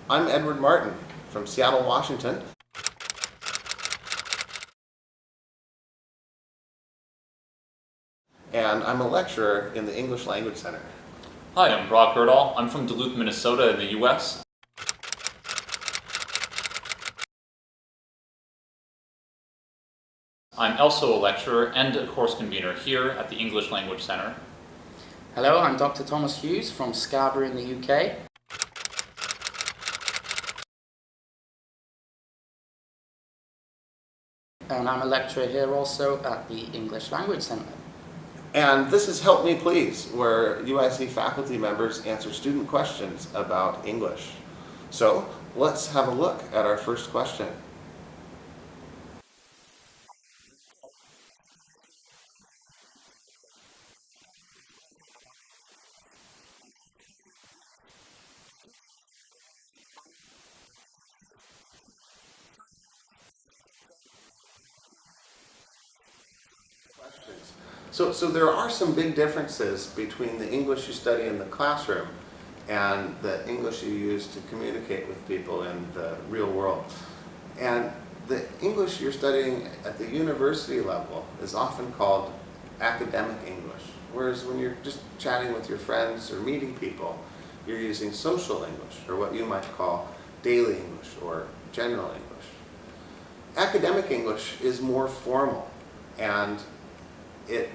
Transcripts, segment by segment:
I'm Edward Martin from Seattle, Washington. And I'm a lecturer in the English Language Center. Hi, I'm Brock Erdahl. I'm from Duluth, Minnesota in the US. I'm also a lecturer and a course convener here at the English Language Center. Hello, I'm Dr. Thomas Hughes from Scarborough in the UK. And I'm a lecturer here also at the English Language Center. And this is Help Me Please, where UIC faculty members answer student questions about English. So let's have a look at our first question. So there are some big differences between the English you study in the classroom and the English you use to communicate with people in the real world. And the English you're studying at the university level is often called academic English, whereas when you're just chatting with your friends or meeting people, you're using social English, or what you might call daily English or general English. Academic English is more formal, and it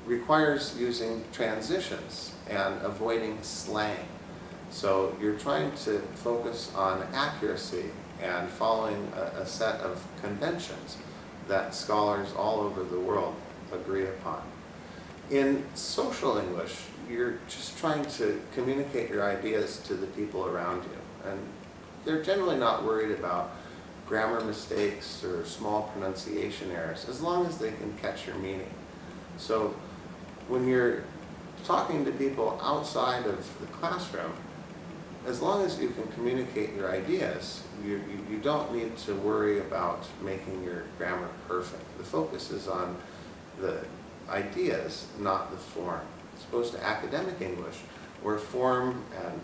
requires using transitions and avoiding slang. So you're trying to focus on accuracy and following a set of conventions that scholars all over the world agree upon. In social English, you're just trying to communicate your ideas to the people around you. And they're generally not worried about grammar mistakes or small pronunciation errors, as long as they can catch your meaning. So when you're talking to people outside of the classroom, as long as you can communicate your ideas, you don't need to worry about making your grammar perfect. The focus is on the ideas, not the form. As opposed to academic English, where form and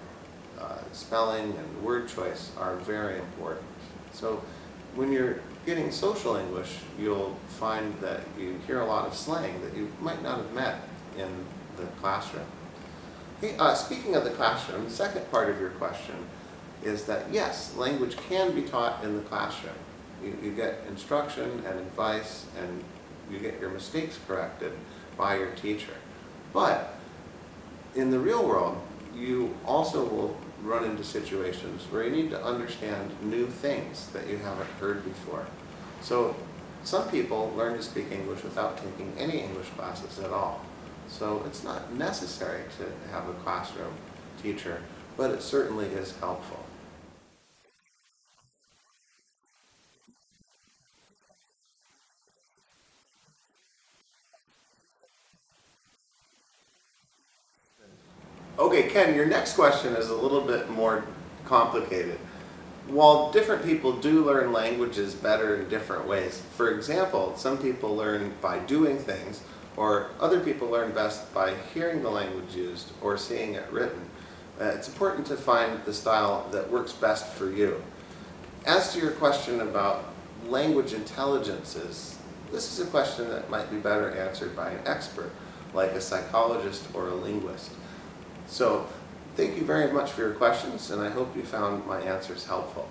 spelling and word choice are very important. So when you're getting social English, you'll find that you hear a lot of slang that you might not have met in the classroom. Hey, speaking of the classroom, the second part of your question is that yes, language can be taught in the classroom. You get instruction and advice, and you get your mistakes corrected by your teacher. But in the real world, you also will run into situations where you need to understand new things that you haven't heard before. So some people learn to speak English without taking any English classes at all. So it's not necessary to have a classroom teacher, but it certainly is helpful. Okay, Ken, your next question is a little bit more complicated. While different people do learn languages better in different ways, for example, some people learn by doing things, or other people learn best by hearing the language used or seeing it written. It's important to find the style that works best for you. As to your question about language intelligences, this is a question that might be better answered by an expert, like a psychologist or a linguist. So, thank you very much for your questions, and I hope you found my answers helpful.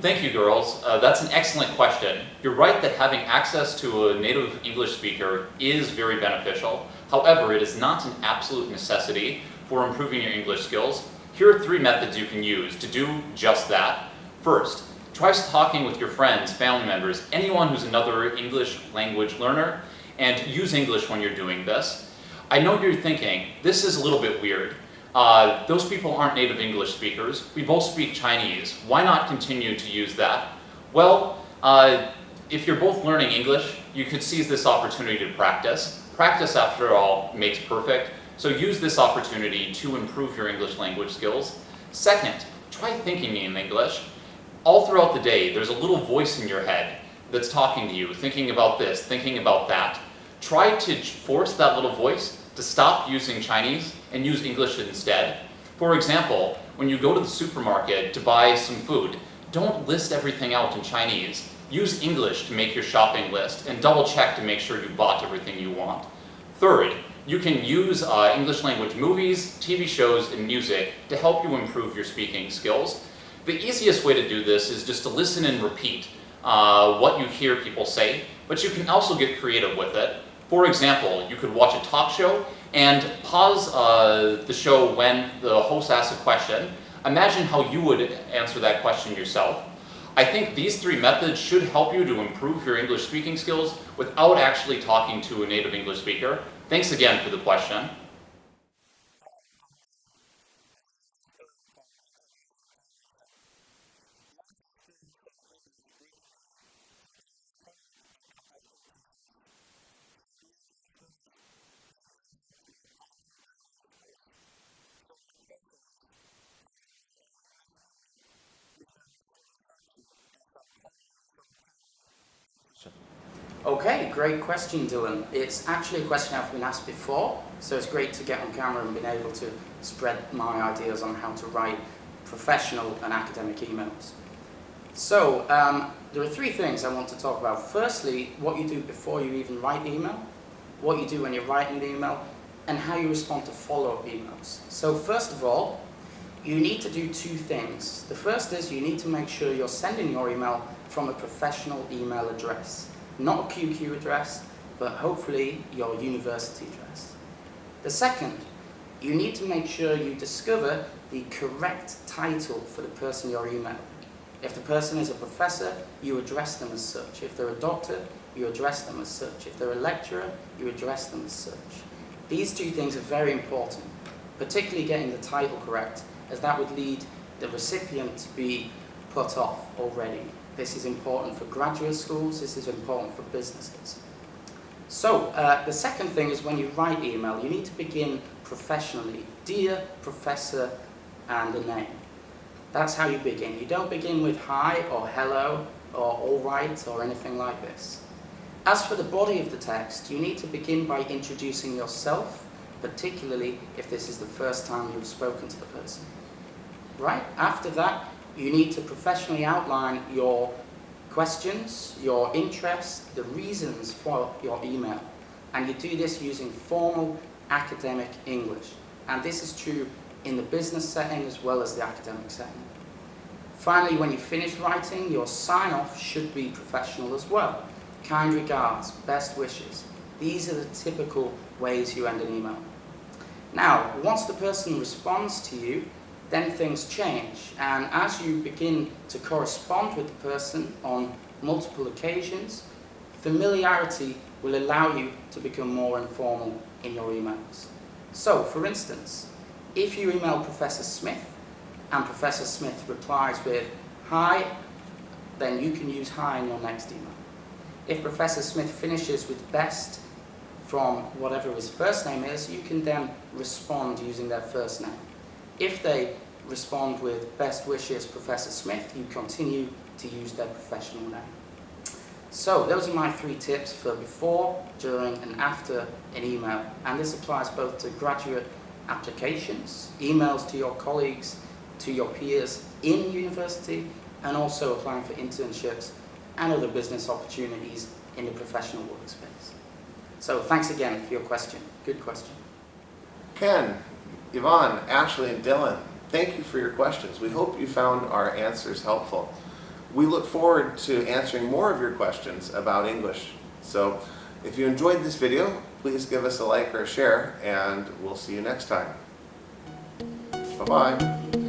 Thank you, girls. That's an excellent question. You're right that having access to a native English speaker is very beneficial. However, it is not an absolute necessity for improving your English skills. Here are 3 methods you can use to do just that. First, try talking with your friends, family members, anyone who's another English language learner, and use English when you're doing this. I know you're thinking, this is a little bit weird. Those people aren't native English speakers. We both speak Chinese. Why not continue to use that? Well, if you're both learning English, you could seize this opportunity to practice. Practice, after all, makes perfect. So use this opportunity to improve your English language skills. Second, try thinking in English. All throughout the day, there's a little voice in your head that's talking to you, thinking about this, thinking about that. Try to force that little voice to stop using Chinese and use English instead. For example, when you go to the supermarket to buy some food, don't list everything out in Chinese. Use English to make your shopping list and double check to make sure you bought everything you want. Third, you can use English language movies, TV shows, and music to help you improve your speaking skills. The easiest way to do this is just to listen and repeat what you hear people say, but you can also get creative with it. For example, you could watch a talk show and pause the show when the host asks a question. Imagine how you would answer that question yourself. I think these three methods should help you to improve your English speaking skills without actually talking to a native English speaker. Thanks again for the question. Okay, great question, Dylan. It's actually a question I've been asked before, so it's great to get on camera and being able to spread my ideas on how to write professional and academic emails. So, there are three things I want to talk about. Firstly, what you do before you even write the email, what you do when you're writing the email, and how you respond to follow-up emails. So first of all, you need to do two things. The first is you need to make sure you're sending your email from a professional email address. Not a QQ address, but hopefully your university address. The second, you need to make sure you discover the correct title for the person you're emailing. If the person is a professor, you address them as such. If they're a doctor, you address them as such. If they're a lecturer, you address them as such. These two things are very important, particularly getting the title correct, as that would lead the recipient to be put off already. This is important for graduate schools, this is important for businesses. So, the second thing is when you write email, you need to begin professionally. Dear Professor, and a name. That's how you begin. You don't begin with hi or hello or all right or anything like this. As for the body of the text, you need to begin by introducing yourself, particularly if this is the first time you've spoken to the person. Right? After that, you need to professionally outline your questions, your interests, the reasons for your email. And you do this using formal academic English. And this is true in the business setting as well as the academic setting. Finally, when you finish writing, your sign-off should be professional as well. Kind regards, best wishes. These are the typical ways you end an email. Now, once the person responds to you, then things change, and as you begin to correspond with the person on multiple occasions, familiarity will allow you to become more informal in your emails. So, for instance, if you email Professor Smith, and Professor Smith replies with hi, then you can use hi in your next email. If Professor Smith finishes with best from whatever his first name is, you can then respond using their first name. If they respond with best wishes, Professor Smith, you continue to use their professional name. So those are my three tips for before, during, and after an email. And this applies both to graduate applications, emails to your colleagues, to your peers in university, and also applying for internships and other business opportunities in the professional workspace. So thanks again for your question. Good question. Ken, Yvonne, Ashley, and Dylan, thank you for your questions. We hope you found our answers helpful. We look forward to answering more of your questions about English. So if you enjoyed this video, please give us a like or a share, and we'll see you next time. Bye-bye.